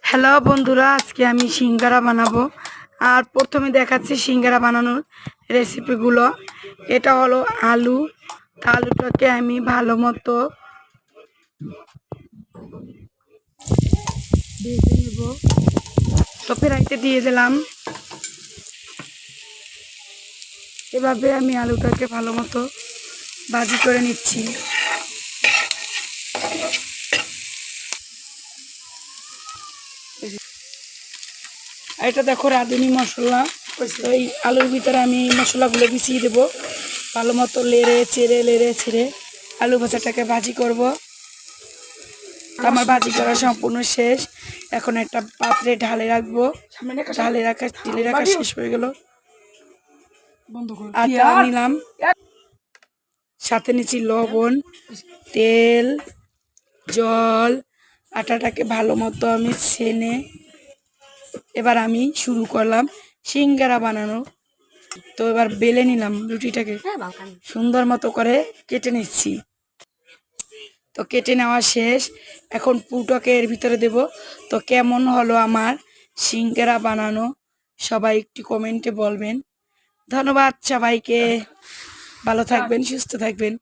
Hello বন্ধুরা, আজকে আমি সিঙ্গারা বানাবো। আর প্রথমে দেখাচ্ছি সিঙ্গারা বানানোর রেসিপিগুলো। এটা হলো আলু। আলুটাকে আমি ভালো মতো ভেজে নেব। তো কড়াইতে দিয়ে দিলাম। এভাবে আমি আলুটাকে ভালো মতো ভাজি করে নিচ্ছি। এটা দেখো রাঁধুনি মশলা। তো এই আলুর ভিতরে আমি মশলাগুলো মিশিয়ে দেবো। ভালো মতো লেড়ে ছেড়ে আলু ভাজাটাকে ভাজি করব। আমার ভাজি করা সম্পূর্ণ শেষ। এখন একটা পাত্রে ঢেলে রাখবো। ঢেলে রাখা শেষ হয়ে গেল। আটা নিলাম, সাথে নিচ্ছি লবণ, তেল, জল। আটাটাকে ভালো মতো আমি ছেনে এবার আমি শুরু করলাম সিঙ্গারা বানানো। তো এবার বেলে নিলাম রুটিটাকে, সুন্দর মতো করে কেটে নিচ্ছি। তো কেটে নেওয়া শেষ। এখন পুরটাকে এর ভিতরে দেব। তো কেমন হলো আমার সিঙ্গারা বানানো, সবাই একটু কমেন্টে বলবেন। ধন্যবাদ সবাইকে। ভালো থাকবেন, সুস্থ থাকবেন।